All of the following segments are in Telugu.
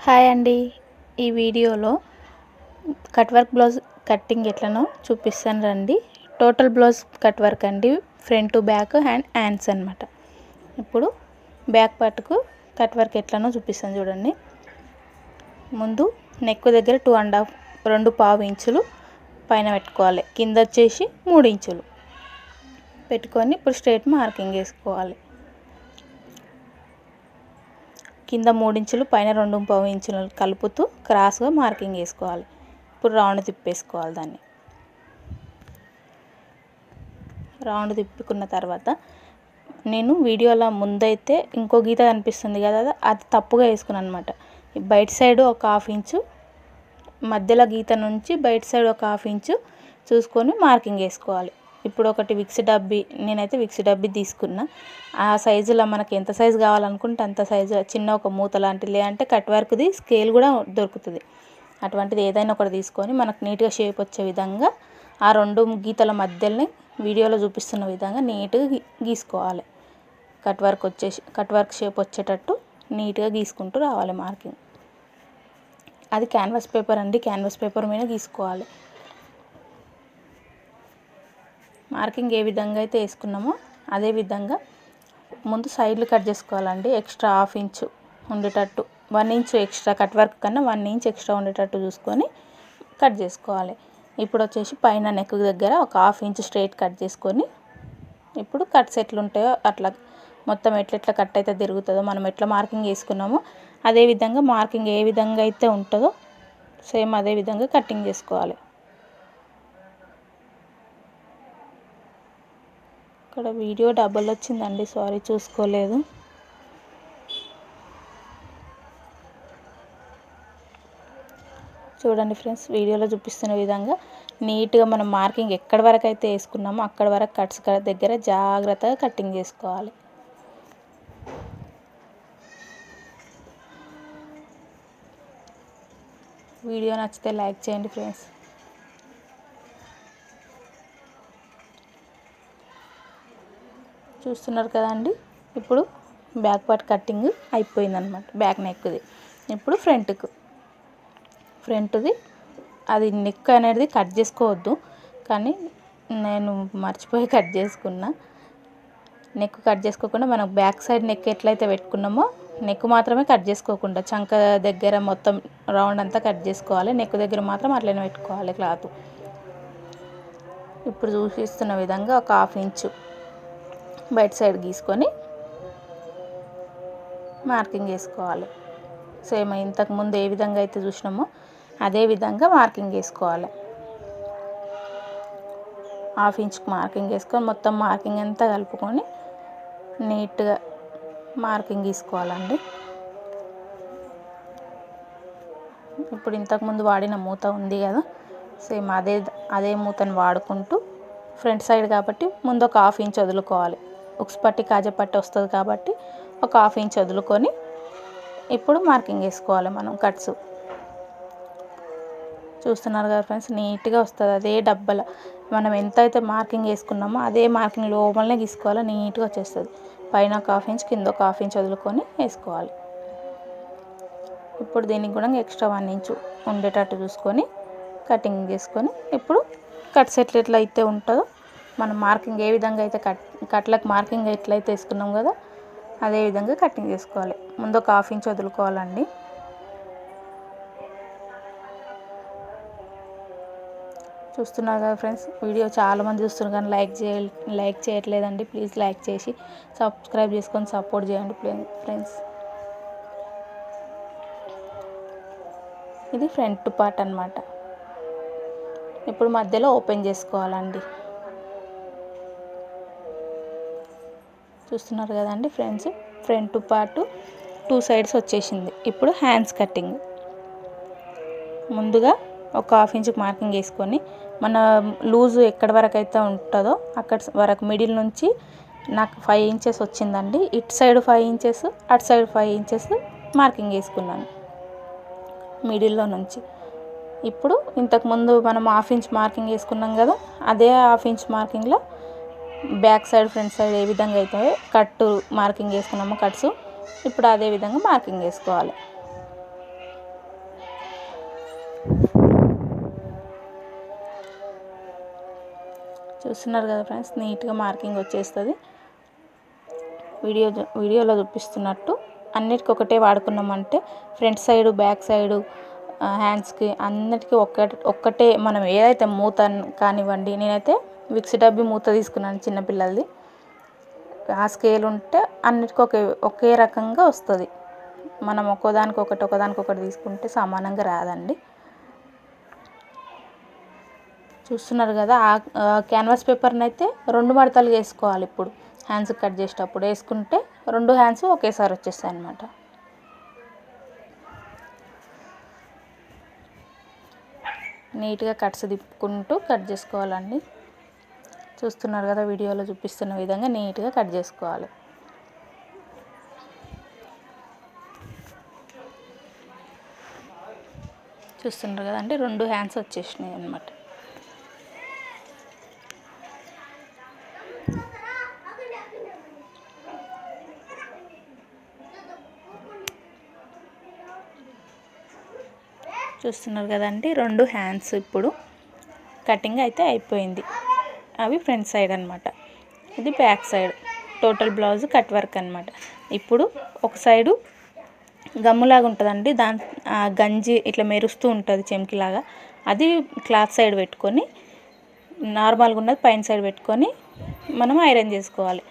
హాయ్ అండి. ఈ వీడియోలో కట్ వర్క్ బ్లౌజ్ కట్టింగ్ ఎట్లనో చూపిస్తాను రండి. టోటల్ బ్లౌజ్ కట్ వర్క్ అండి, ఫ్రంట్ టు బ్యాక్ హ్యాండ్స్ అనమాట. ఇప్పుడు బ్యాక్ పార్ట్కు కట్ వర్క్ ఎట్లనో చూపిస్తాను చూడండి. ముందు నెక్ దగ్గర 2.5 ఇంచులు పైన పెట్టుకోవాలి. కింద వచ్చేసి 3 ఇంచులు పెట్టుకొని ఇప్పుడు స్ట్రైట్ మార్కింగ్ వేసుకోవాలి. కింద 3 ఇంచులు పైన 2.5 ఇంచులు కలుపుతూ క్రాస్గా మార్కింగ్ వేసుకోవాలి. ఇప్పుడు రౌండ్ తిప్పేసుకోవాలి. దాన్ని రౌండ్ తిప్పుకున్న తర్వాత నేను వీడియోలో ముందైతే ఇంకో గీత కనిపిస్తుంది కదా, అది తప్పుగా వేసుకున్నాను అనమాట. బయట సైడ్ ఒక 1/2 ఇంచు, మధ్యలో గీత నుంచి బయట సైడ్ ఒక 1/2 ఇంచు చూసుకొని మార్కింగ్ వేసుకోవాలి. ఇప్పుడు ఒకటి విక్స్ డబ్బీ, నేనైతే విక్స్ డబ్బీ తీసుకున్నా. ఆ సైజులో మనకి ఎంత సైజు కావాలనుకుంటే అంత సైజు, చిన్న ఒక మూత లాంటిది, లేదంటే కట్ వర్క్ది స్కేల్ కూడా దొరుకుతుంది. అటువంటిది ఏదైనా ఒకటి తీసుకొని మనకు నీట్గా షేప్ వచ్చే విధంగా ఆ 2 గీతల మధ్యలోనే వీడియోలో చూపిస్తున్న విధంగా నీట్గా గీసుకోవాలి. కట్ వర్క్ షేప్ వచ్చేటట్టు నీట్గా గీసుకుంటూ రావాలి మార్కింగ్. అది క్యాన్వాస్ పేపర్ అండి, క్యాన్వాస్ పేపర్ మీద గీసుకోవాలి. మార్కింగ్ ఏ విధంగా అయితే వేసుకున్నామో అదే విధంగా ముందు సైడ్లు కట్ చేసుకోవాలండి. ఎక్స్ట్రా 1/2 ఇంచు ఉండేటట్టు, 1 ఇంచు ఎక్స్ట్రా, కట్ వర్క్ కన్నా 1 ఇంచ్ ఎక్స్ట్రా ఉండేటట్టు చూసుకొని కట్ చేసుకోవాలి. ఇప్పుడు వచ్చేసి పైన నెక్ దగ్గర ఒక 1/2 ఇంచు స్ట్రైట్ కట్ చేసుకొని, ఇప్పుడు కట్స్ ఎట్లుంటాయో అట్లా మొత్తం ఎట్లా కట్ అయితే తిరుగుతుందో, మనం ఎట్లా మార్కింగ్ వేసుకున్నామో అదే విధంగా మార్కింగ్ ఏ విధంగా అయితే ఉంటుందో సేమ్ అదే విధంగా కటింగ్ చేసుకోవాలి. ఇక్కడ వీడియో డబల్ వచ్చిందండి, సారీ చూసుకోలేదు. చూడండి ఫ్రెండ్స్, వీడియోలో చూపిస్తున్న విధంగా నీట్గా మనం మార్కింగ్ ఎక్కడి వరకు అయితే వేసుకున్నామో అక్కడి వరకు కట్స్ దగ్గర జాగ్రత్తగా కటింగ్ చేసుకోవాలి. వీడియో నచ్చితే లైక్ చేయండి ఫ్రెండ్స్. చూస్తున్నారు కదండి, ఇప్పుడు బ్యాక్ పార్ట్ కటింగ్ అయిపోయిందనమాట. బ్యాక్ నెక్ది. ఇప్పుడు ఫ్రంట్ది అది నెక్ అనేది కట్ చేసుకోవద్దు, కానీ నేను మర్చిపోయి కట్ చేసుకున్నా. నెక్ కట్ చేసుకోకుండా మనం బ్యాక్ సైడ్ నెక్ ఎట్లయితే పెట్టుకున్నామో నెక్ మాత్రమే కట్ చేసుకోకుండా చంక దగ్గర మొత్తం రౌండ్ అంతా కట్ చేసుకోవాలి. నెక్ దగ్గర మాత్రం అట్లనే పెట్టుకోవాలి క్లాత్. ఇప్పుడు చూపిస్తున్న విధంగా ఒక 1/2 ఇంచు బయట సైడ్ గీసుకొని మార్కింగ్ వేసుకోవాలి. సేమ్ ఇంతకుముందు ఏ విధంగా అయితే చూసినామో అదే విధంగా మార్కింగ్ వేసుకోవాలి. 1/2 ఇంచుకి మార్కింగ్ వేసుకొని మొత్తం మార్కింగ్ అంతా కలుపుకొని నీట్గా మార్కింగ్ గీసుకోవాలండి. ఇప్పుడు ఇంతకుముందు వాడిన మూత ఉంది కదా, సేమ్ అదే మూతను వాడుకుంటూ ఫ్రంట్ సైడ్ కాబట్టి ముందు ఒక 1/2 ఇంచ్ వదులుకోవాలి. ఉక్స్ పట్టి కాజా పట్టి వస్తుంది కాబట్టి ఒక 1/2 ఇంచ్ వదులుకొని ఇప్పుడు మార్కింగ్ వేసుకోవాలి మనం కట్స్. చూస్తున్నారు కదా ఫ్రెండ్స్, నీట్గా వస్తుంది. అదే డబ్బల మనం ఎంత అయితే మార్కింగ్ వేసుకున్నామో అదే మార్కింగ్ లోపలనే గీసుకోవాలి, నీట్గా వచ్చేస్తుంది. పైన ఒక 1/2 ఇంచ్, కింద ఒక 1/2 ఇంచ్ వదులుకొని వేసుకోవాలి. ఇప్పుడు దీనికి కూడా ఎక్స్ట్రా 1 ఇంచు ఉండేటట్టు చూసుకొని కటింగ్ చేసుకొని ఇప్పుడు కట్స్ ఎట్లయితే ఉంటుందో మనం మార్కింగ్ ఏ విధంగా అయితే కట్లకు మార్కింగ్ ఎట్లయితే వేసుకున్నాం కదా అదే విధంగా కటింగ్ చేసుకోవాలి. ముందు ఒక 1/2 ఇంచ్ వదులుకోవాలండి. చూస్తున్నారు కదా ఫ్రెండ్స్, వీడియో చాలామంది చూస్తున్నారు కానీ లైక్ చేయట్లేదండి. ప్లీజ్ లైక్ చేసి సబ్స్క్రైబ్ చేసుకొని సపోర్ట్ చేయండి ఫ్రెండ్స్. ఇది ఫ్రంట్ పార్ట్ అన్నమాట. ఇప్పుడు మధ్యలో ఓపెన్ చేసుకోవాలండి. చూస్తున్నారు కదండి ఫ్రెండ్స్, ఫ్రంట్ పార్ట్ 2 సైడ్స్ వచ్చేసింది. ఇప్పుడు హ్యాండ్స్ కటింగ్. ముందుగా ఒక 1/2 ఇంచుకి మార్కింగ్ వేసుకొని మన లూజు ఎక్కడి వరకు అయితే ఉంటుందో అక్కడ వరకు మిడిల్ నుంచి నాకు 5 ఇంచెస్ వచ్చిందండి. ఇటు సైడ్ 5 ఇంచెస్, అటు సైడ్ 5 ఇంచెస్ మార్కింగ్ వేసుకున్నాను మిడిల్లో నుంచి. ఇప్పుడు ఇంతకుముందు మనం 1/2 ఇంచ్ మార్కింగ్ వేసుకున్నాం కదా, అదే 1/2 ఇంచ్ మార్కింగ్లో బ్యాక్ సైడ్ ఫ్రంట్ సైడ్ ఏ విధంగా అయితే కట్టు మార్కింగ్ వేసుకున్నామో కట్స్, ఇప్పుడు అదే విధంగా మార్కింగ్ వేసుకోవాలి. చూస్తున్నారు కదా ఫ్రెండ్స్, నీట్గా మార్కింగ్ వచ్చేస్తుంది. వీడియోలో చూపిస్తున్నట్టు అన్నిటికీ ఒకటే వాడుకున్నామంటే ఫ్రంట్ సైడు బ్యాక్ సైడు హ్యాండ్స్కి అన్నిటికీ ఒక్కటే మనం ఏదైతే మూత కానివ్వండి. నేనైతే విక్స్ డబ్బి మూత తీసుకున్నాను చిన్నపిల్లలది. ఆ స్కేల్ ఉంటే అన్నిటికీ ఒకే రకంగా వస్తుంది. మనం ఒకదానికొకటి తీసుకుంటే సమానంగా రాదండి. చూస్తున్నారు కదా, ఆ క్యాన్వాస్ పేపర్ని అయితే 2 మడతలు వేసుకోవాలి. ఇప్పుడు హ్యాండ్స్ కట్ చేసేటప్పుడు వేసుకుంటే 2 హ్యాండ్స్ ఒకేసారి వచ్చేస్తాయి అన్నమాట. నీట్గా కట్స్ తిప్పుకుంటూ కట్ చేసుకోవాలండి. చూస్తున్నారు కదా, వీడియోలో చూపిస్తున్న విధంగా నీట్గా కట్ చేసుకోవాలి. చూస్తున్నారు కదండి, 2 హ్యాండ్స్ వచ్చేసినాయి అన్నమాట. చూస్తున్నారు కదండి, 2 హ్యాండ్స్ ఇప్పుడు కటింగ్ అయితే అయిపోయింది. అవి ఫ్రంట్ సైడ్ అన్నమాట, ఇది back side. Total blouse cut work అన్నమాట. ఇప్పుడు ఒక సైడు గమ్ములాగా ఉంటుందండి, గంజి ఇట్లా మెరుస్తూ ఉంటుంది చెంకిలాగా. అది క్లాత్ సైడ్ పెట్టుకొని నార్మల్గా ఉన్నది పైన సైడ్ పెట్టుకొని మనం ఐరన్ చేసుకోవాలి.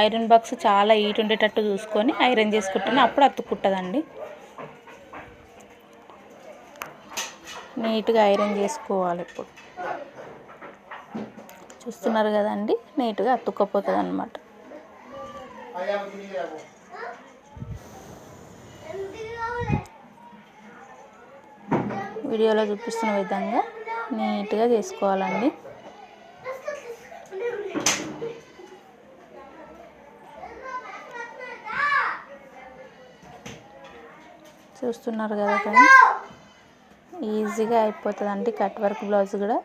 ఐరన్ బాక్స్ చాలా హీట్ ఉండేటట్టు చూసుకొని ఐరన్ చేసుకుంటేనే అప్పుడు అతుక్కుంటుందండి. నీట్గా ఐరన్ చేసుకోవాలి. ఇప్పుడు చూస్తున్నారు కదండి, నీట్గా అతుక్కపోతుంది అన్నమాట. వీడియోలో చూపిస్తున్న విధంగా నీట్గా చేసుకోవాలండి. చూస్తున్నారు కదా ఫ్రెండ్స్, ఈజీగా అయిపోతుందండి. కట్ వర్క్ బ్లౌజ్ కూడా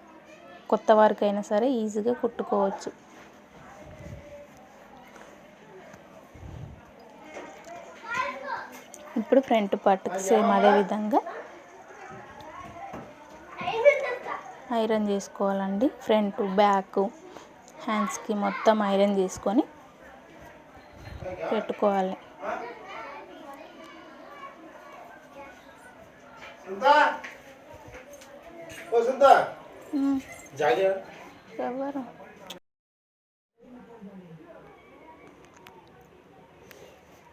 కొత్త వారికి అయినా సరే ఈజీగా కుట్టుకోవచ్చు. ఇప్పుడు ఫ్రంట్ పార్ట్కి సేమ్ అదే విధంగా ఐరన్ చేసుకోవాలండి. ఫ్రంట్ బ్యాక్ హ్యాండ్స్కి మొత్తం ఐరన్ చేసుకొని పెట్టుకోవాలి. ఎవరు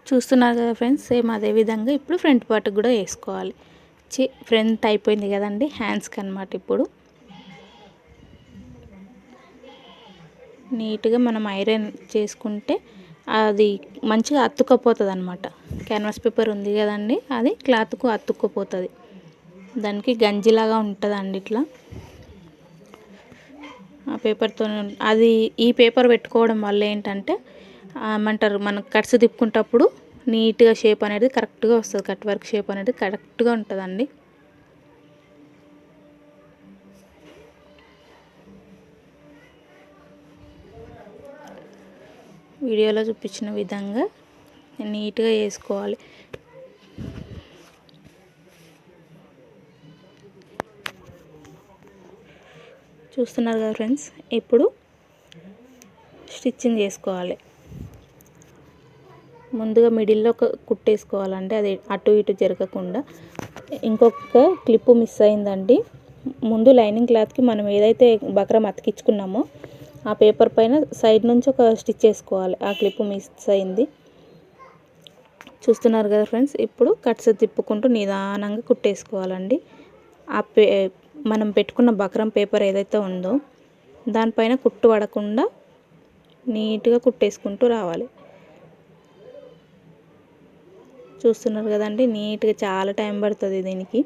చూస్తున్నారు కదా ఫ్రెండ్స్, సేమ్ అదే విధంగా ఇప్పుడు ఫ్రంట్ పార్ట్ కూడా వేసుకోవాలి. ఫ్రంట్ అయిపోయింది కదండి, హ్యాండ్స్కి అన్నమాట. ఇప్పుడు నీట్గా మనం ఐరన్ చేసుకుంటే అది మంచిగా అతుక్కపోతుంది అన్నమాట. క్యాన్వాస్ పేపర్ ఉంది కదండి, అది క్లాత్కు అతుక్కపోతుంది. దానికి గంజిలాగా ఉంటుందండి. ఇట్లా ఆ పేపర్తో అది ఈ పేపర్ పెట్టుకోవడం వల్ల ఏంటంటే ఏమంటారు, మనం కట్స్ తిప్పుకుంటప్పుడు నీట్గా షేప్ అనేది కరెక్ట్గా వస్తుంది. కట్ వర్క్ షేప్ అనేది కరెక్ట్గా ఉంటుందండి. వీడియోలో చూపించిన విధంగా నీట్గా వేసుకోవాలి. చూస్తున్నారు కదా ఫ్రెండ్స్, ఇప్పుడు స్టిచ్చింగ్ చేసుకోవాలి. ముందుగా మిడిల్లో ఒక కుట్టేసుకోవాలండి, అది అటు ఇటు జరగకుండా. ఇంకొక క్లిప్పు మిస్ అయిందండి. ముందు లైనింగ్ క్లాత్కి మనం ఏదైతే బక్రం అతికించుకున్నామో ఆ పేపర్ పైన సైడ్ నుంచి ఒక స్టిచ్ వేసుకోవాలి. ఆ క్లిప్పు మిస్ అయింది. చూస్తున్నారు కదా ఫ్రెండ్స్, ఇప్పుడు కట్స్ తిప్పుకుంటూ నిదానంగా కుట్టేసుకోవాలండి. మనం పెట్టుకున్న బక్రం పేపర్ ఏదైతే ఉందో దానిపైన కుట్టు పడకుండా నీట్గా కుట్టేసుకుంటూ రావాలి. చూస్తున్నారు కదండి, నీట్గా చాలా టైం పడుతుంది దీనికి.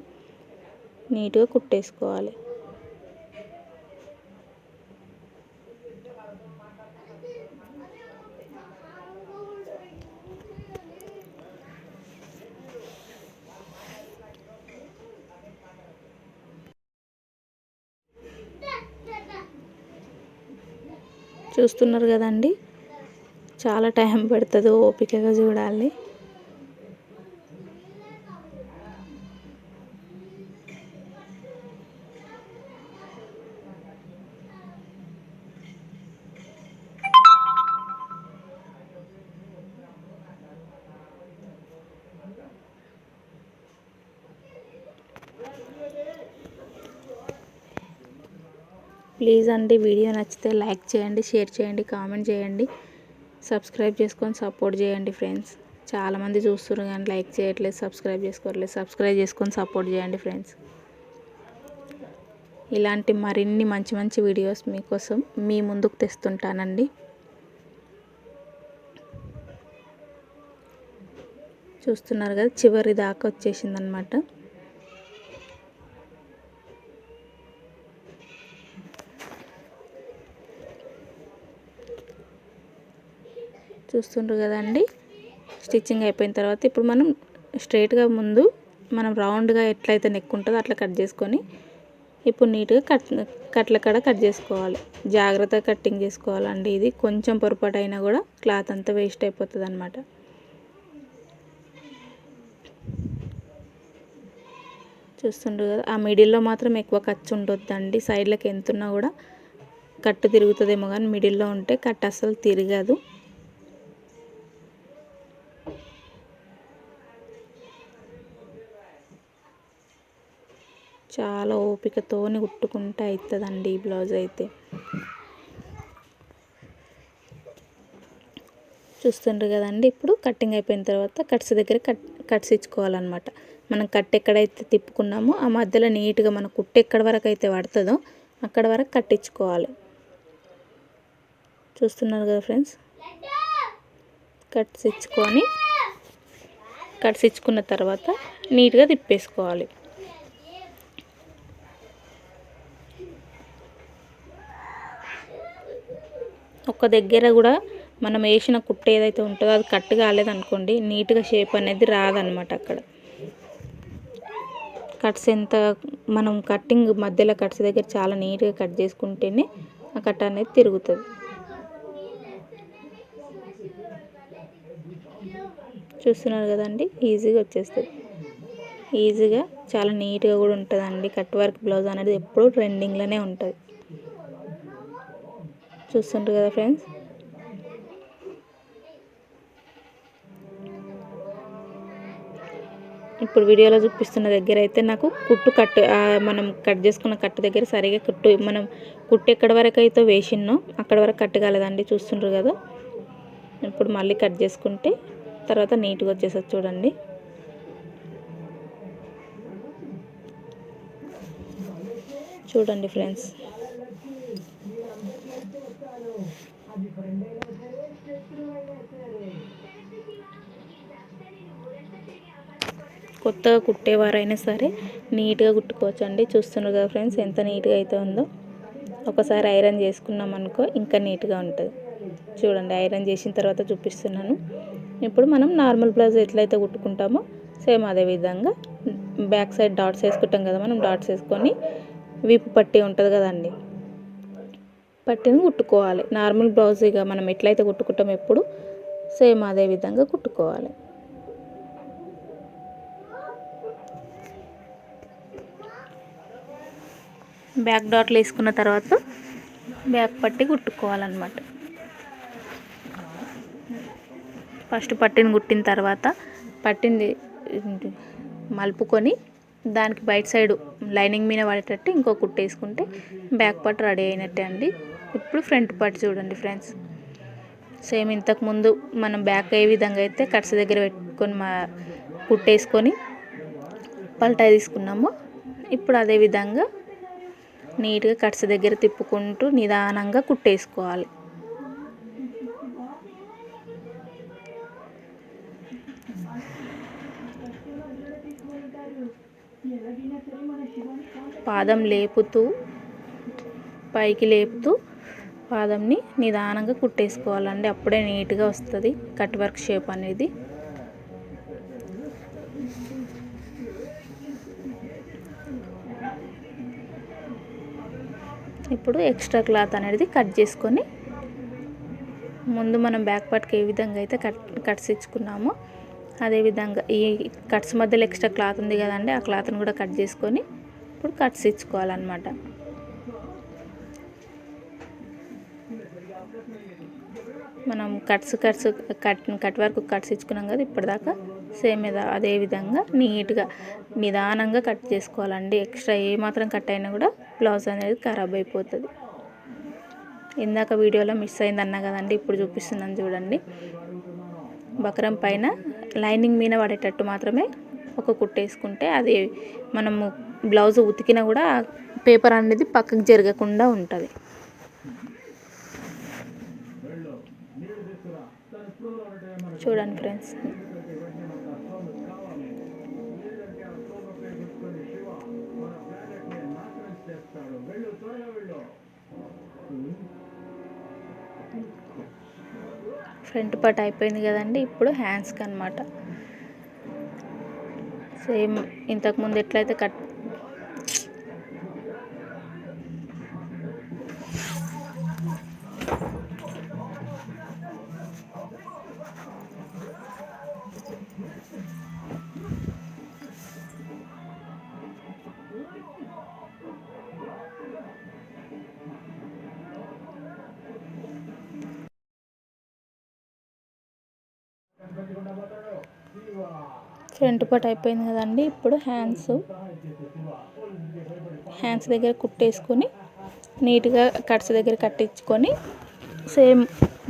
నీట్గా కుట్టేసుకోవాలి. చూస్తున్నారు కదండి, చాలా టైం పడుతుంది, ఓపికగా చూడాలి. ప్లీజ్ అండి వీడియో నచ్చితే లైక్ చేయండి, షేర్ చేయండి, కామెంట్ చేయండి, సబ్స్క్రైబ్ చేసుకొని సపోర్ట్ చేయండి ఫ్రెండ్స్. చాలామంది చూస్తున్నారు కానీ లైక్ చేయట్లేదు, సబ్స్క్రైబ్ చేసుకోవట్లేదు. సబ్స్క్రైబ్ చేసుకొని సపోర్ట్ చేయండి ఫ్రెండ్స్. ఇలాంటి మరిన్ని మంచి మంచి వీడియోస్ మీకోసం మీ ముందుకు తెస్తుంటానండి. చూస్తున్నారు కదా, చివరి దాకా వచ్చేసిందనమాట. చూస్తుండ్రు కదండి, స్టిచ్చింగ్ అయిపోయిన తర్వాత ఇప్పుడు మనం స్ట్రైట్గా ముందు మనం రౌండ్గా ఎట్లయితే నెక్ ఉంటుందో అట్లా కట్ చేసుకొని ఇప్పుడు నీట్గా కట్ల కాడ కట్ చేసుకోవాలి. జాగ్రత్తగా కట్టింగ్ చేసుకోవాలండి. ఇది కొంచెం పొరపాటు అయినా కూడా క్లాత్ అంతా వేస్ట్ అయిపోతుంది అన్నమాట. చూస్తుండ్రు కదా, ఆ మిడిల్లో మాత్రం ఎక్కువ ఖర్చు ఉండొద్దండి. సైడ్లకు ఎంత ఉన్నా కూడా కట్టు తిరుగుతుందేమో కానీ మిడిల్లో ఉంటే కట్ అస్సలు తిరగదు. చాలా ఓపికతోని కుట్టుకుంటే అవుతుందండి ఈ బ్లౌజ్ అయితే. చూస్తుండ్రు కదండి, ఇప్పుడు కటింగ్ అయిపోయిన తర్వాత కట్స్ దగ్గర కట్స్ ఇచ్చుకోవాలన్నమాట. మనం కట్ ఎక్కడైతే తిప్పుకున్నామో ఆ మధ్యలో నీట్గా మన కుట్టు ఎక్కడి వరకు అయితే పడుతుందో అక్కడ వరకు కట్టించుకోవాలి. చూస్తున్నారు కదా ఫ్రెండ్స్, కట్స్ ఇచ్చుకున్న తర్వాత నీట్గా తిప్పేసుకోవాలి. ఒక దగ్గర కూడా మనం వేసిన కుట్టు ఏదైతే ఉంటుందో అది కట్ కాలేదనుకోండి, నీట్గా షేప్ అనేది రాదనమాట. అక్కడ కట్స్ ఎంత మనం కట్టింగ్ మధ్యలో కట్స్ దగ్గర చాలా నీట్గా కట్ చేసుకుంటేనే ఆ కట్ అనేది తిరుగుతుంది. చూస్తున్నారు కదండి, ఈజీగా వచ్చేస్తుంది. ఈజీగా చాలా నీట్గా కూడా ఉంటుందండి. కట్ వర్క్ బ్లౌజ్ అనేది ఎప్పుడూ ట్రెండింగ్లోనే ఉంటుంది. చూస్తుంటారు కదా ఫ్రెండ్స్, ఇప్పుడు వీడియోలో చూపిస్తున్న దగ్గర అయితే నాకు మనం కట్ చేసుకున్న కట్టు దగ్గర సరిగా మనం కుట్టు ఎక్కడి వరకు అయితే వేసినో అక్కడ వరకు కట్ కాలేదండి. చూస్తుంటారు కదా, ఇప్పుడు మళ్ళీ కట్ చేసుకుంటే తర్వాత నీట్గా వచ్చేస్తుంది. చూడండి, చూడండి ఫ్రెండ్స్. కొత్తగా కుట్టేవారైనా సరే నీట్గా కుట్టుకోవచ్చు అండి. చూస్తున్నారు కదా ఫ్రెండ్స్, ఎంత నీట్గా అయితే ఉందో. ఒకసారి ఐరన్ చేసుకున్నాం అనుకో ఇంకా నీట్గా ఉంటుంది. చూడండి, ఐరన్ చేసిన తర్వాత చూపిస్తున్నాను. ఇప్పుడు మనం నార్మల్ బ్లౌజ్ ఎట్లయితే కుట్టుకుంటామో సేమ్ అదే విధంగా బ్యాక్ సైడ్ డాట్స్ వేసుకుంటాం కదా, మనం డాట్స్ వేసుకొని వీపు పట్టి ఉంటుంది కదండి, పట్టిని కుట్టుకోవాలి. నార్మల్ బ్లౌజ్ ఇక మనం ఎట్లయితే కుట్టుకుంటామో ఎప్పుడు సేమ్ అదే విధంగా కుట్టుకోవాలి. బ్యాక్ డాట్లు వేసుకున్న తర్వాత బ్యాక్ పట్టి కుట్టుకోవాలన్నమాట. ఫస్ట్ పట్టిని కుట్టిన తర్వాత పట్టింది మలుపుకొని దానికి బయట సైడు లైనింగ్ మీద పడేటట్టు ఇంకో కుట్టు వేసుకుంటే బ్యాక్ పార్ట్ రెడీ అయినట్టే అండి. ఇప్పుడు ఫ్రంట్ పార్ట్ చూడండి ఫ్రెండ్స్, సేమ్ ఇంతకుముందు మనం బ్యాక్ ఏ విధంగా అయితే కట్స్ దగ్గర పెట్టుకొని కుట్టేసుకొని పల్టా తీసుకున్నామో ఇప్పుడు అదే విధంగా నీట్గా కట్స్ దగ్గర తిప్పుకుంటూ నిదానంగా కుట్టేసుకోవాలి. పాదం లేపుతూ పైకి లేపుతూ పాదంని నిదానంగా కుట్టేసుకోవాలండి. అప్పుడే నీట్గా వస్తుంది కట్ వర్క్ షేప్ అనేది. ఇప్పుడు ఎక్స్ట్రా క్లాత్ అనేది కట్ చేసుకొని ముందు మనం బ్యాక్ పార్ట్కి ఏ విధంగా అయితే కట్స్ ఇచ్చుకున్నామో అదేవిధంగా ఈ కట్స్ మధ్యలో ఎక్స్ట్రా క్లాత్ ఉంది కదండి, ఆ క్లాత్ని కూడా కట్ చేసుకొని ఇప్పుడు కట్స్ ఇచ్చుకోవాలన్నమాట. మనం కట్ వర్క్ కట్స్ ఇచ్చుకున్నాం కదా ఇప్పటిదాకా, సేమ్ అదే విధంగా నీట్గా నిదానంగా కట్ చేసుకోవాలండి. ఎక్స్ట్రా ఏ మాత్రం కట్ అయినా కూడా బ్లౌజ్ అనేది ఖరాబ్ అయిపోతుంది. ఇందాక వీడియోలో మిస్ అయింది అన్నా కదండి, ఇప్పుడు చూపిస్తున్నాను చూడండి. బక్రం పైన లైనింగ్ మీద పడేటట్టు మాత్రమే ఒక కుట్టేసుకుంటే అది మనము బ్లౌజ్ ఉతికినా కూడా పేపర్ అనేది పక్కకు జరగకుండా ఉంటుంది. చూడండి ఫ్రెండ్స్, ఫ్రంట్ పార్ట్ అయిపోయింది కదండి. ఇప్పుడు హ్యాండ్స్కి అనమాట సేమ్ ఇంతకుముందు ఎట్లయితే ఫ్రంట్ పార్ట్ అయిపోయింది కదండి. ఇప్పుడు హ్యాండ్స్ దగ్గర కుట్టేసుకొని నీట్గా కట్స్ దగ్గర కట్టించుకొని same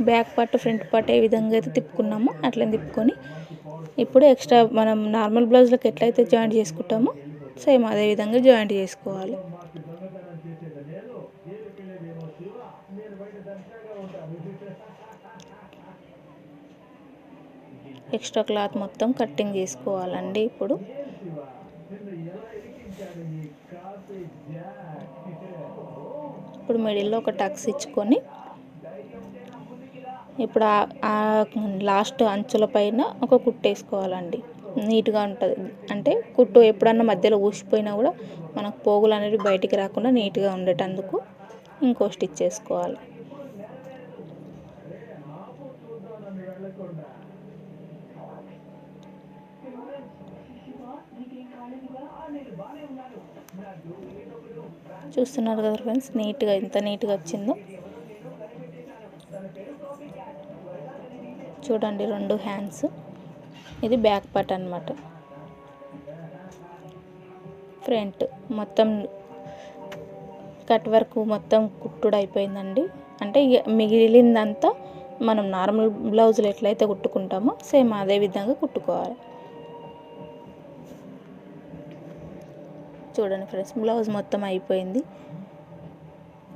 back part front part ఏ విధంగా అయితే తిప్పుకున్నామో అట్లా తిప్పుకొని ఇప్పుడు ఎక్స్ట్రా మనం నార్మల్ బ్లౌజ్లకు ఎట్లయితే జాయింట్ చేసుకుంటామో సేమ్ అదే విధంగా జాయింట్ చేసుకోవాలి. ఎక్స్ట్రా క్లాత్ మొత్తం కట్టింగ్ చేసుకోవాలండి. ఇప్పుడు మిడిల్లో ఒక టక్స్ ఇచ్చుకొని ఇప్పుడు ఆ లాస్ట్ అంచుల పైన ఒక కుట్టు వేసుకోవాలండి. నీట్గా ఉంటుంది. అంటే కుట్టు ఎప్పుడన్నా మధ్యలో ఊసిపోయినా కూడా మనకు పోగులు అనేవి బయటికి రాకుండా నీట్గా ఉండేటందుకు ఇంకో స్టిచ్ చేసుకోవాలి. చూస్తున్నారు కదా ఫ్రెండ్స్, నీట్గా ఎంత నీట్గా వచ్చిందో చూడండి. 2 హ్యాండ్స్, ఇది బ్యాక్ పార్ట్ అన్నమాట. ఫ్రంట్ మొత్తం కట్ వర్క్ మొత్తం కుట్టుడు అయిపోయిందండి. అంటే మిగిలిందంతా మనం నార్మల్ బ్లౌజులు ఎట్లయితే కుట్టుకుంటామో సేమ్ అదే విధంగా కుట్టుకోవాలి. చూడండి ఫ్రెండ్స్, బ్లౌజ్ మొత్తం అయిపోయింది.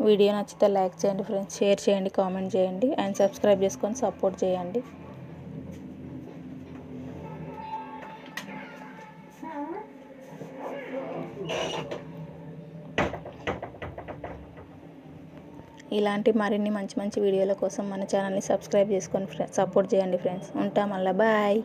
వీడియో నచ్చితే లైక్ చేయండి ఫ్రెండ్స్, షేర్ చేయండి, కామెంట్ చేయండి అండ్ సబ్స్క్రైబ్ చేసుకొని సపోర్ట్ చేయండి. ఇలాంటి మరిన్ని మంచి మంచి వీడియోల కోసం మన ఛానల్ని సబ్స్క్రైబ్ చేసుకొని సపోర్ట్ చేయండి ఫ్రెండ్స్. ఉంటాం మళ్ళీ, బాయ్.